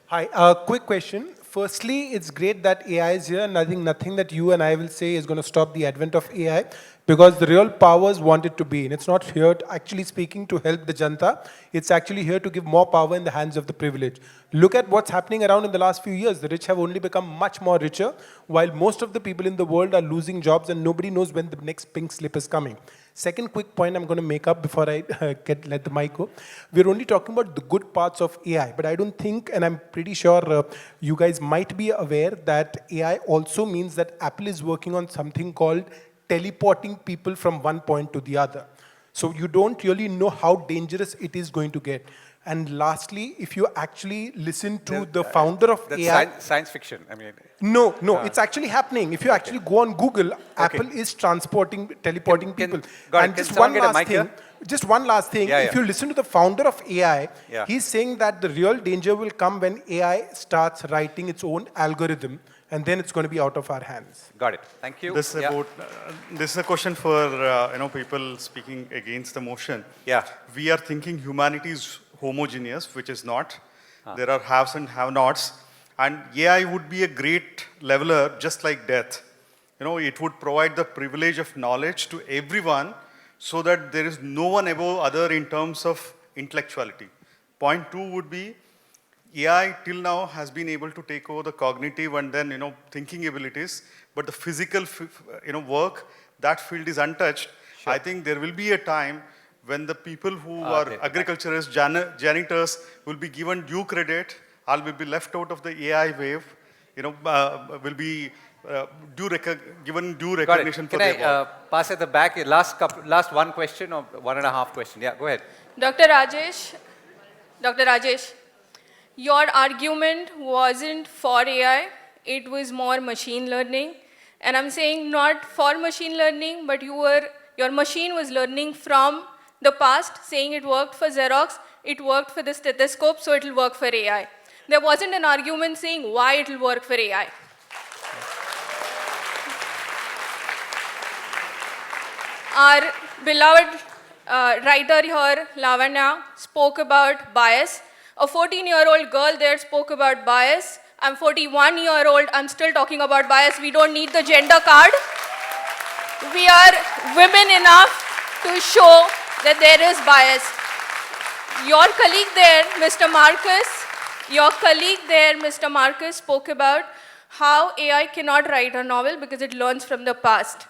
Hi, quick question. Firstly, it's great that AI is here, and I think nothing that you and I will say is going to stop the advent of AI, because the real powers want it to be. And it's not here, actually speaking, to help the Janta. It's actually here to give more power in the hands of the privileged. Look at what's happening around in the last few years. The rich have only become much more richer, while most of the people in the world are losing jobs, and nobody knows when the next pink slip is coming. Second quick point I'm going to make up before I let the mic go. We're only talking about the good parts of AI, but I don't think, and I'm pretty sure you guys might be aware that AI also means that Apple is working on something called teleporting people from one point to the other. So you don't really know how dangerous it is going to get. And lastly, if you actually listen to the founder of AI... That's science fiction. I mean... No, it's actually happening. If you actually go on Google, Apple is teleporting people. And just one last thing. If you listen to the founder of AI, he's saying that the real danger will come when AI starts writing its own algorithm, and then it's going to be out of our hands. Got it. Thank you. This is a question for people speaking against the motion. Yeah. We are thinking humanity is homogeneous, which is not. There are haves and have-nots. And AI would be a great leveler, just like death. It would provide the privilege of knowledge to everyone so that there is no one above other in terms of intellectuality. Point 2 would be, AI till now has been able to take over the cognitive and then, thinking abilities, but the physical, work, that field is untouched. Sure. I think there will be a time when the people who are agriculturists, janitors will be given due credit. All will be left out of the AI wave. Will be given due recognition for their work. Can I pass at the back? Last one question or 1.5 question. Yeah, go ahead. Dr. Rajesh, your argument wasn't for AI. It was more machine learning. And I'm saying not for machine learning, but your machine was learning from the past, saying it worked for Xerox, it worked for the stethoscope, so it will work for AI. There wasn't an argument saying why it will work for AI. Our beloved writer here, Lavanya, spoke about bias. A 14-year-old girl there spoke about bias. I'm 41-year-old, I'm still talking about bias. We don't need the gender card. We are women enough to show that there is bias. Your colleague there, Mr. Marcus, spoke about how AI cannot write a novel because it learns from the past.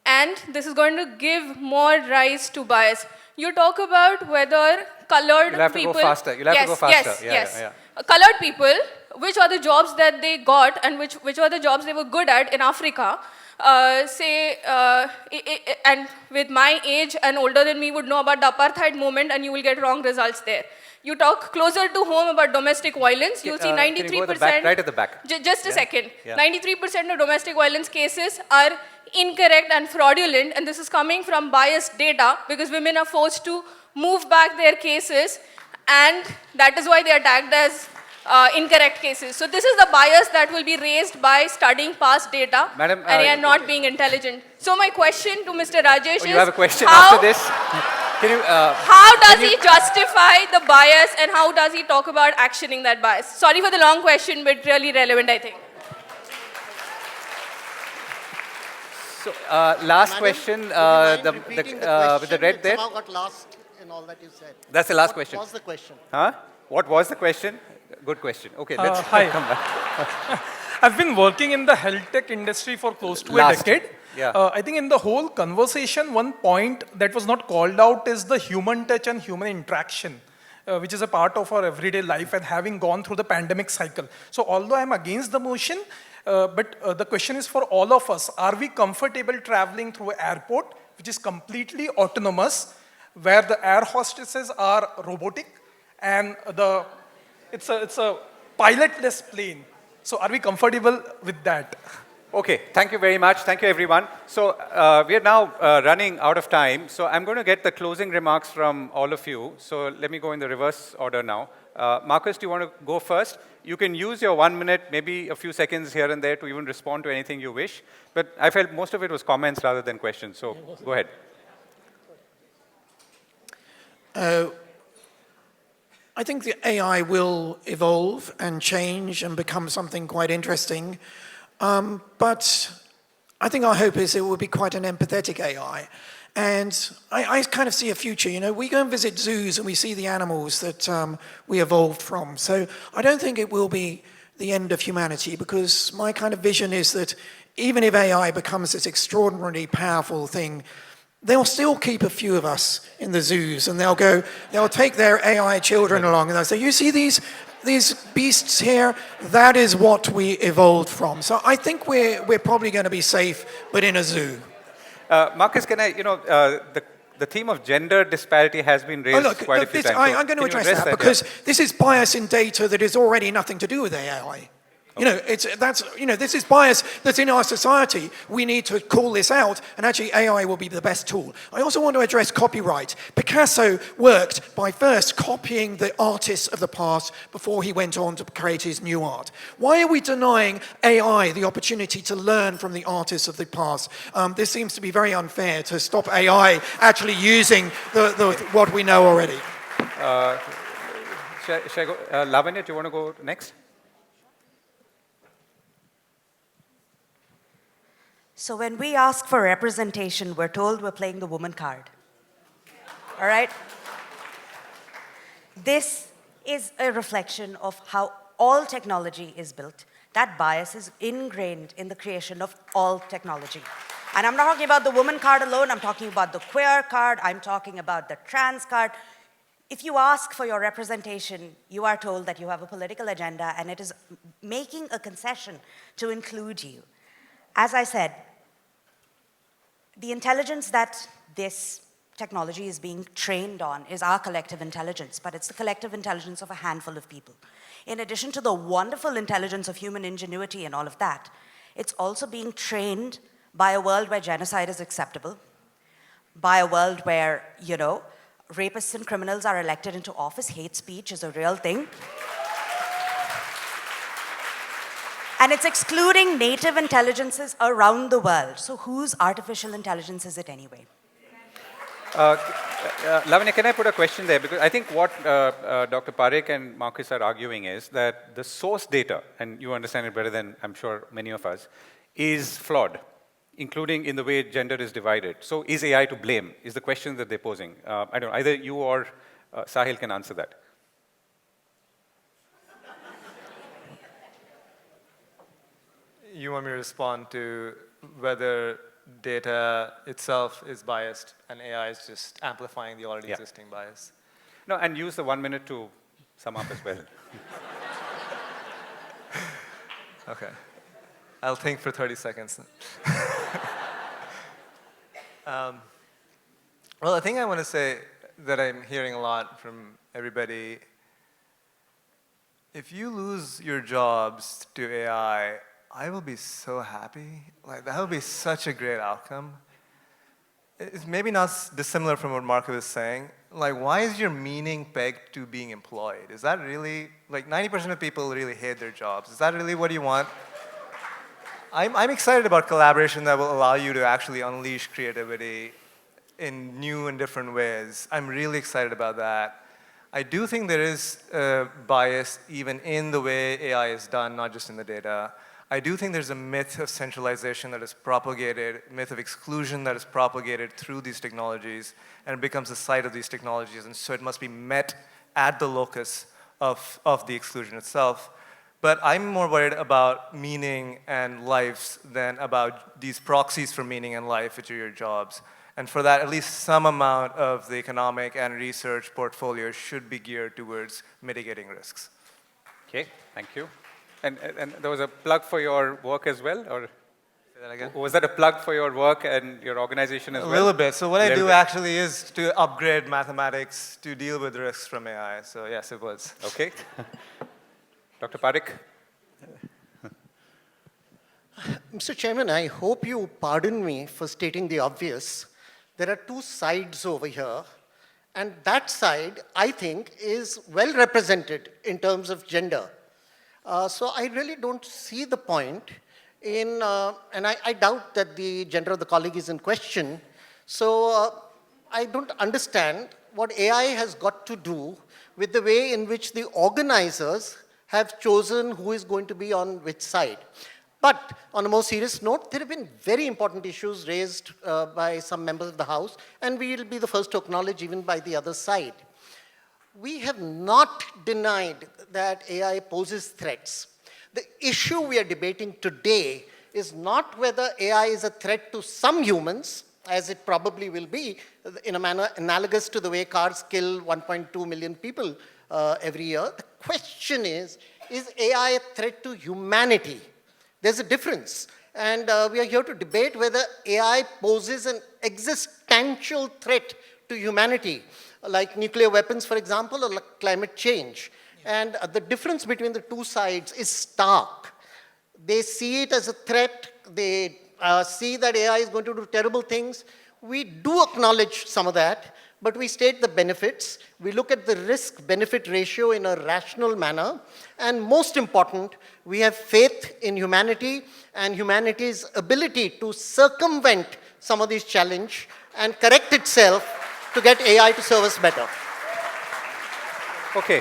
And this is going to give more rise to bias. You talk about whether colored You'll have people... to go faster. You'll have to go faster. Yes. Colored people, which are the jobs that they got and which are the jobs they were good at in Africa, and with my age and older than me would know about the apartheid movement, and you will get wrong results there. You talk closer to home about domestic violence, you'll see 93%... Can you go to the back, right at the back? Just a second. 93% of domestic violence cases are incorrect and fraudulent, and this is coming from biased data because women are forced to move back their cases, and that is why they are tagged as incorrect cases. So this is the bias that will be raised by studying past data Madam, and they are not being intelligent. So my question to Mr. Rajesh is, you have a question after this? Can you, how does he justify the bias and how does he talk about actioning that bias? Sorry for the long question, but really relevant, I think. So, last question, with the red there. Somehow got lost in all that you said. That's the last question. What was the question? Huh? What was the question? Good question. Okay, let's come back. I've been working in the health tech industry for close to a decade. Yeah. I think in the whole conversation, one point that was not called out is the human touch and human interaction, which is a part of our everyday life and having gone through the pandemic cycle. So although I'm against the motion, but the question is for all of us, are we comfortable traveling through an airport, which is completely autonomous, where the air hostesses are robotic, and it's a pilotless plane. So are we comfortable with that? Okay, thank you very much. Thank you, everyone. So we are now running out of time. So I'm going to get the closing remarks from all of you. So let me go in the reverse order now. Marcus, do you want to go first? You can use your 1 minute, maybe a few seconds here and there to even respond to anything you wish. But I felt most of it was comments rather than questions. So go ahead. I think the AI will evolve and change and become something quite interesting. But I think our hope is it will be quite an empathetic AI. And I kind of see a future, you know, we go and visit zoos and we see the animals that we evolved from. So I don't think it will be the end of humanity, because my kind of vision is that even if AI becomes this extraordinarily powerful thing, they'll still keep a few of us in the zoos, and they'll take their AI children along and they'll say, you see these beasts here, that is what we evolved from. So I think we're probably going to be safe, but in a zoo. Marcus, can I, the theme of gender disparity has been raised quite a few times. I'm going to address that because this is bias in data that is already nothing to do with AI. You know, this is bias that's in our society. We need to call this out, and actually AI will be the best tool. I also want to address copyright. Picasso worked by first copying the artists of the past before he went on to create his new art. Why are we denying AI the opportunity to learn from the artists of the past? This seems to be very unfair to stop AI actually using what we know already. Shall I go? Lavanya, do you want to go next? So when we ask for representation, we're told we're playing the woman card. All right? This is a reflection of how all technology is built. That bias is ingrained in the creation of all technology. And I'm not talking about the woman card alone, I'm talking about the queer card, I'm talking about the trans card. If you ask for your representation, you are told that you have a political agenda, and it is making a concession to include you. As I said, the intelligence that this technology is being trained on is our collective intelligence, but it's the collective intelligence of a handful of people. In addition to the wonderful intelligence of human ingenuity and all of that, it's also being trained by a world where genocide is acceptable, by a world where, rapists and criminals are elected into office, hate speech is a real thing. And it's excluding native intelligences around the world. So whose artificial intelligence is it anyway? Lavanya, can I put a question there? Because I think what Dr. Parekh and Marcus are arguing is that the source data, and you understand it better than I'm sure many of us, is flawed, including in the way gender is divided. So is AI to blame, is the question that they're posing. I don't know, either you or Sahil can answer that. You want me to respond to whether data itself is biased and AI is just amplifying the already existing bias? No, and use the 1 minute to sum up as well. Okay. I'll think for 30 seconds. Well, I think I want to say that I'm hearing a lot from everybody. If you lose your jobs to AI, I will be so happy. Like, that would be such a great outcome. It's maybe not dissimilar from what Marco was saying. Like, why is your meaning pegged to being employed? Is that really, like 90% of people really hate their jobs. Is that really what you want? I'm excited about collaboration that will allow you to actually unleash creativity in new and different ways. I'm really excited about that. I do think there is bias even in the way AI is done, not just in the data. I do think there's a myth of centralization that is propagated, myth of exclusion that is propagated through these technologies, and it becomes the site of these technologies, and so it must be met at the locus of the exclusion itself. But I'm more worried about meaning and lives than about these proxies for meaning and life, which are your jobs. And for that, at least some amount of the economic and research portfolio should be geared towards mitigating risks. Okay, thank you. And there was a plug for your work as well, or? Say that again? Was that a plug for your work and your organization as well? A little bit. So what I do actually is to upgrade mathematics to deal with risks from AI. So yes, it was. Okay. Dr. Parekh? Mr. Chairman, I hope you pardon me for stating the obvious. There are two sides over here, and that side, I think, is well represented in terms of gender. So I really don't see the point in, and I doubt that the gender of the colleague is in question. So I don't understand what AI has got to do with the way in which the organizers have chosen who is going to be on which side. But on a more serious note, there have been very important issues raised by some members of the House, and we will be the first to acknowledge even by the other side. We have not denied that AI poses threats. The issue we are debating today is not whether AI is a threat to some humans, as it probably will be, in a manner analogous to the way cars kill 1.2 million people every year. The question is AI a threat to humanity? There's a difference. And we are here to debate whether AI poses an existential threat to humanity, like nuclear weapons, for example, or like climate change. And the difference between the two sides is stark. They see it as a threat. They see that AI is going to do terrible things. We do acknowledge some of that, but we state the benefits. We look at the risk-benefit ratio in a rational manner. And most important, we have faith in humanity and humanity's ability to circumvent some of these challenges and correct itself to get AI to serve us better. Okay.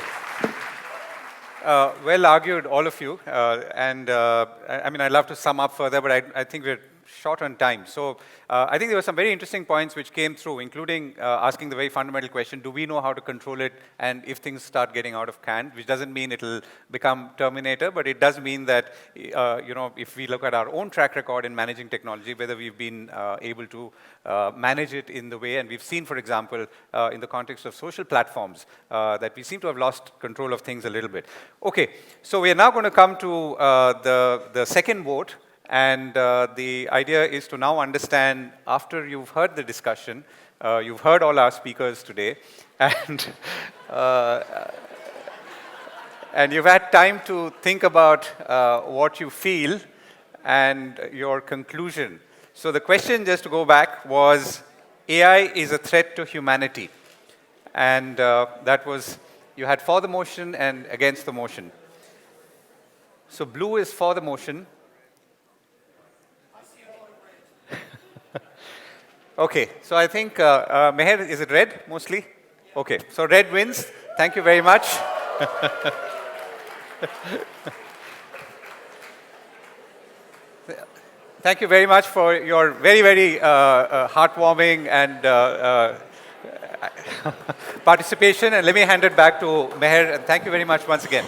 Well argued, all of you. I mean, I'd love to sum up further, but I think we're short on time. So I think there were some very interesting points which came through, including asking the very fundamental question, do we know how to control it? And if things start getting out of hand, which doesn't mean it'll become Terminator, but it does mean that, you know, if we look at our own track record in managing technology, whether we've been able to manage it in the way, and we've seen, for example, in the context of social platforms, that we seem to have lost control of things a little bit. Okay, so we are now going to come to the second vote. And the idea is to now understand, after you've heard the discussion, you've heard all our speakers today, and you've had time to think about what you feel and your conclusion. So the question, just to go back, was AI is a threat to humanity. And that was, you had for the motion and against the motion. So blue is for the motion. Okay, so I think, Meher, is it red mostly? Okay, so red wins. Thank you very much. Thank you very much for your very, very heartwarming and participation. And let me hand it back to Meher. And thank you very much once again.